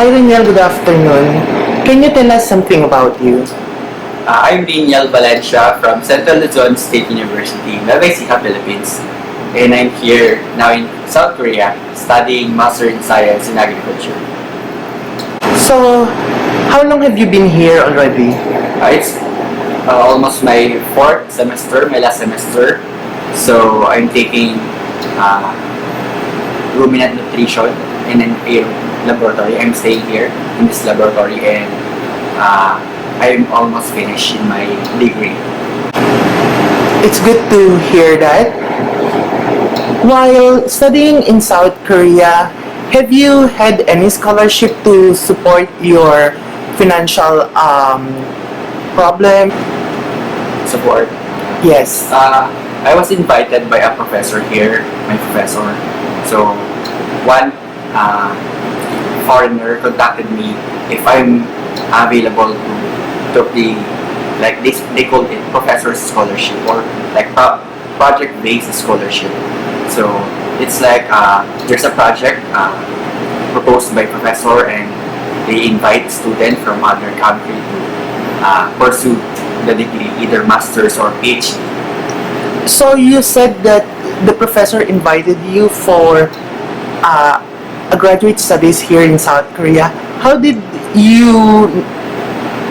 Hi, Daniel. Good afternoon. Can you tell us something about you? I'm Daniel Valencia from Central Luzon State University, Nueva Ecija, Philippines. And I'm here now in South Korea studying Master in Science in Agriculture. So, how long have you been here already? It's almost my fourth semester, my last semester. So I'm taking uh, ruminant nutrition in an air laboratory. I'm staying here in this laboratory and I'm almost finished in my degree. It's good to hear that. While studying in South Korea, have you had any scholarship to support your financial problem? Support. Yes. I was invited by a professor here, my professor. So one foreigner contacted me if I'm available to the like this they call it professor's scholarship or like project-based scholarship. So it's like there's a project proposed by professor and they invite students from other country to pursue the degree, either master's or PhD. So you said that the professor invited you for a graduate studies here in South Korea. How did you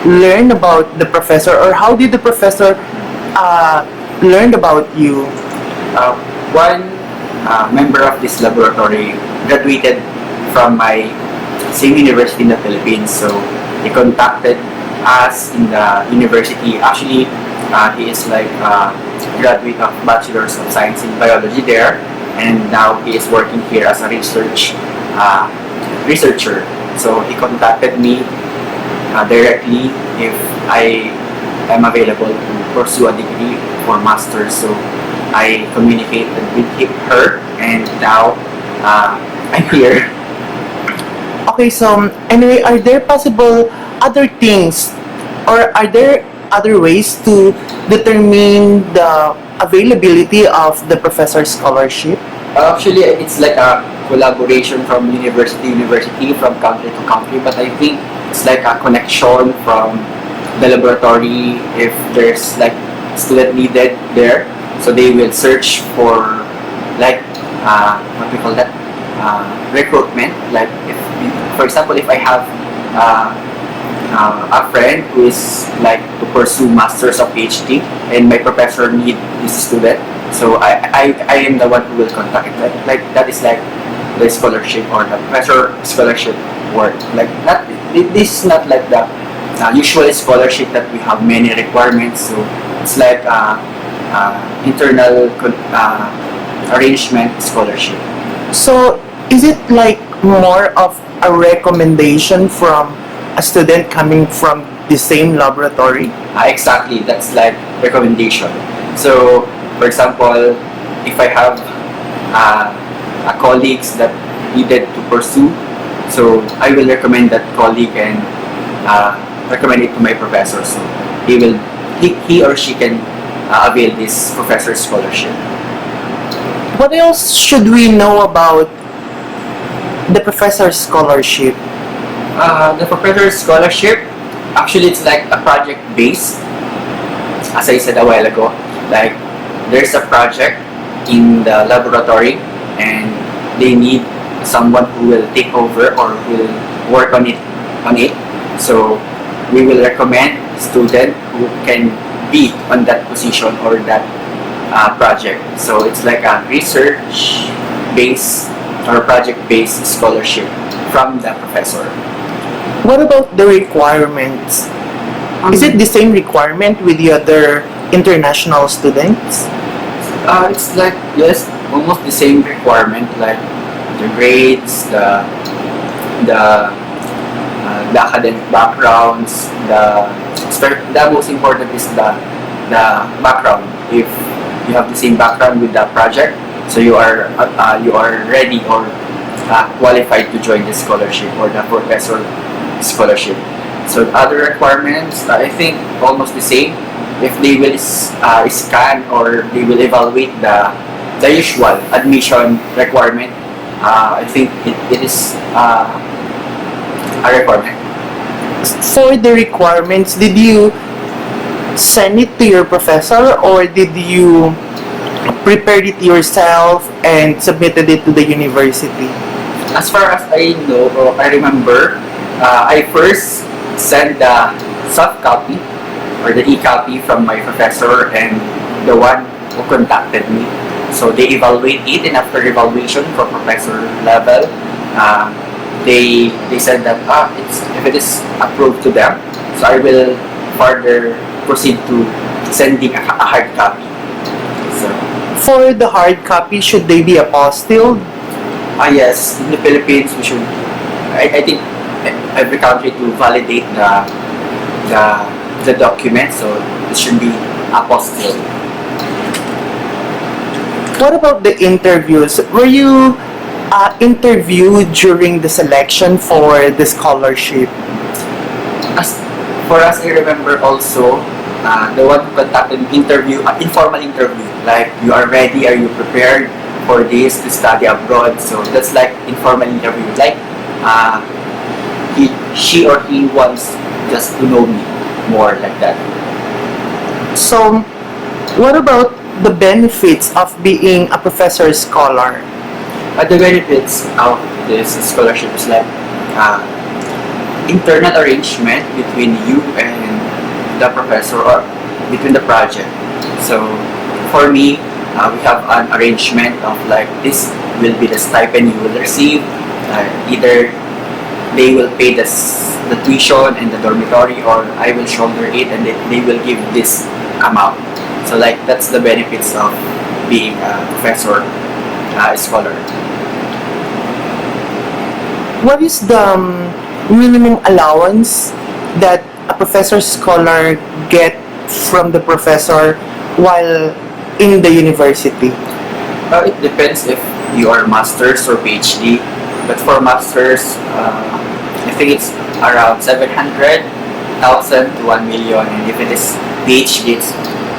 learn about the professor, or how did the professor learn about you? One member of this laboratory graduated from my same university in the Philippines, so he contacted us in the university. Actually, he is like a graduate of Bachelor's of Science in Biology there, and now he is working here as a researcher. So he contacted me directly if I am available to pursue a degree for master's. So I communicated with her, and now I'm here. Okay, so anyway, are there possible other things, or are there other ways to determine the availability of the professor's scholarship? Actually, it's like a collaboration from university to university, from country to country. But I think it's like a connection from the laboratory if there's like student needed there. So they will search for like what we call that recruitment. Like if, for example, if I have a friend who is like to pursue masters or PhD, and my professor need this student, so I am the one who will contact it. Like that is like the scholarship or the professor scholarship work. Like not this is not like the usual scholarship that we have many requirements. So it's like internal arrangement scholarship. So is it like more of a recommendation from a student coming from the same laboratory? Exactly, that's like recommendation. So, for example, if I have a colleagues that needed to pursue, so I will recommend that colleague and recommend it to my professor. So he or she can avail this professor scholarship. What else should we know about the professor's scholarship? The professor scholarship, actually, it's like a project based. As I said a while ago, like there's a project in the laboratory, and they need someone who will take over or will work on it. So we will recommend student who can be on that position or that project. So it's like a research based or project based scholarship from the professor. What about the requirements? Is it the same requirement with the other international students? It's like yes, almost the same requirement, like the grades, the academic backgrounds, the most important is the background. If you have the same background with the project, so you are ready or qualified to join the scholarship or the professor scholarship. So other requirements, I think almost the same. If they will scan or they will evaluate the usual admission requirement, I think it is a requirement. For the requirements, did you send it to your professor or did you prepare it yourself and submitted it to the university? As far as I know, or I remember, I first sent the soft copy or the e-copy from my professor and the one who contacted me. So they evaluate it, and after evaluation from professor level, they said that if it is approved to them, so I will further proceed to sending a hard copy. So For the hard copy, should they be apostilled? yes, in the Philippines we should. I think every country to validate the the document, so it should be apostilled. What about the interviews? Were you interviewed during the selection for the scholarship? As for us, I remember also the one who conducted interview, informal interview. Like, you are ready? Are you prepared for this to study abroad? So that's like informal interview. Like, she or he wants just to know me more, like that. So, what about the benefits of being a professor scholar? The benefits of this scholarship is like internal arrangement between you and the professor, or between the project. So for me, we have an arrangement of like, this will be the stipend you will receive. Either they will pay the tuition and the dormitory, or I will shoulder it and they will give this amount. So like, that's the benefits of being a professor scholar. What is the minimum allowance that a professor scholar get from the professor while in the university? It depends if you are masters or PhD. But for masters, I think it's around 700,000 to 1 million, and if it is PhD, it's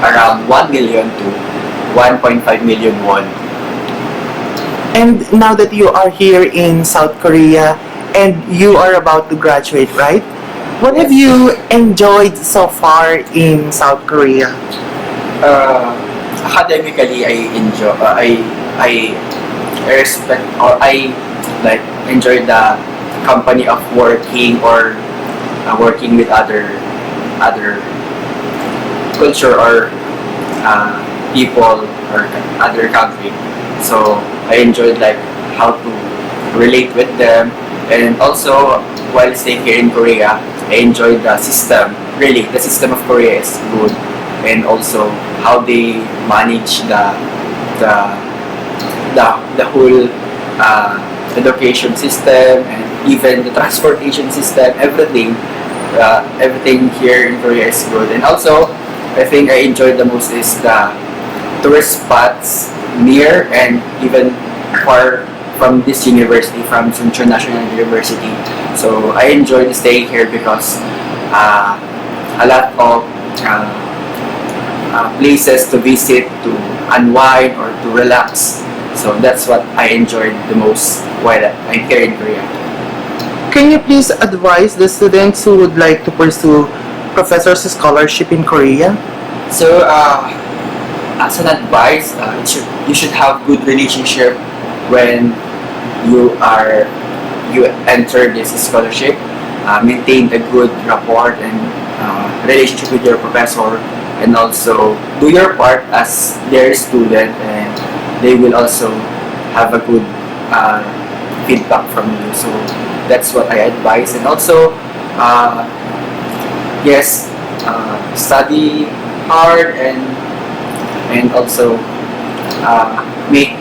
around 1 million to 1.5 million won. And now that you are here in South Korea and you are about to graduate, right? What have you enjoyed so far in South Korea? Academically, I enjoy. I respect, or I like enjoy the company of working, or working with other culture, or people, or other country. So I enjoyed like how to relate with them, and also while staying here in Korea, I enjoyed the system. Really, the system of Korea is good, and also how they manage the whole education system, and even the transportation system. Everything here in Korea is good, and also I think I enjoyed the most is the tourist spots near and even far from this university, from Suncheon National University. So I enjoyed staying here because a lot of places to visit, to unwind or to relax. So that's what I enjoyed the most while I'm here in Korea. Can you please advise the students who would like to pursue professor's scholarship in Korea? So as an advice, you should have good relationship when you enter this scholarship. Maintain a good rapport and relationship with your professor, and also do your part as their student, and they will also have a good feedback from you. So that's what I advise, and also yes, study hard, and also make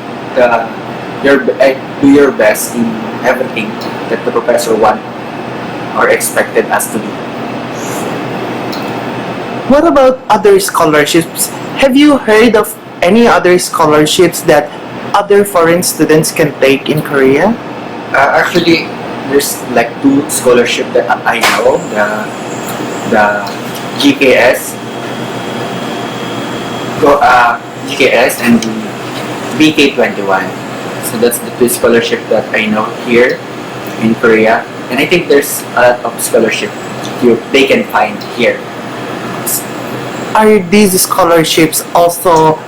do your best in everything that the professor want or expected us to do. What about other scholarships? Have you heard of any other scholarships that other foreign students can take in Korea? Actually, there's like two scholarship that I know. The GKS, GKS, and the BK21. So that's the two scholarship that I know here in Korea. And I think there's a lot of scholarship they can find here. Are these scholarships also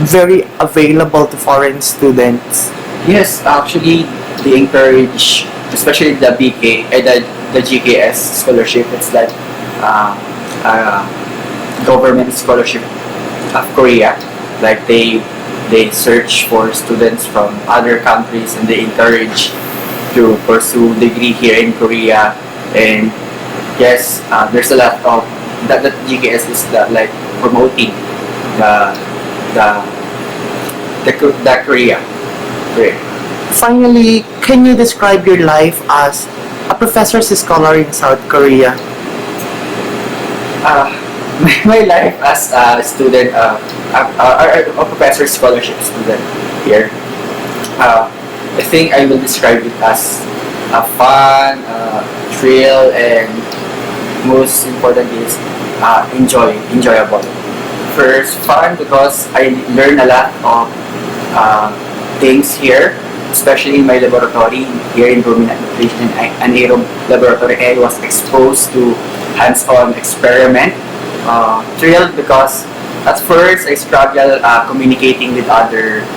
very available to foreign students? Yes, actually, they encourage, especially the the GKS scholarship. It's like uh, government scholarship of Korea. Like they search for students from other countries and they encourage to pursue degree here in Korea. And yes, there's a lot of that GKS is like promoting the the the Korea. Korea. Finally, can you describe your life as a professor's scholar in South Korea? Uh, my life as a student, a professor scholarship student here, I think I will describe it as a fun, thrill, and most important is enjoyable. First, fun because I learn a lot of things here, especially in my laboratory here in ruminant nutrition and anaerobe laboratory. I was exposed to hands-on experiment. Thrilled because at first I struggle communicating with other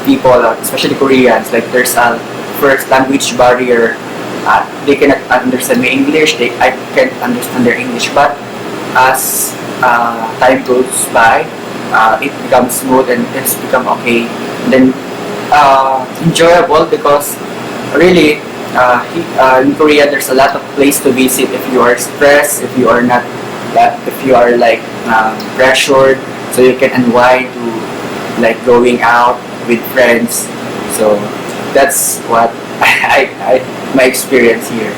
people, especially Koreans. Like there's a first language barrier. They cannot understand my English. I can't understand their English. But as time goes by, it becomes smooth and it's become okay. Then enjoyable because really in Korea there's a lot of place to visit if you are stressed, if you are not, if you are like pressured, so you can unwind to like going out with friends. So that's what my experience here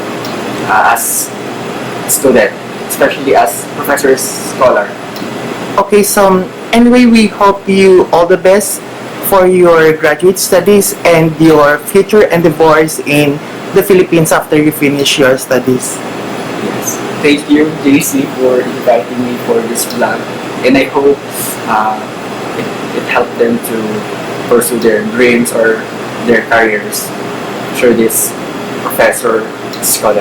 as student, especially as professor's scholar. Okay, so anyway, we hope you all the best for your graduate studies and your future endeavors in the Philippines after you finish your studies. Yes. Thank you, JC, for inviting me for this vlog. And I hope it helped them to pursue their dreams or their careers through this professor scholarship.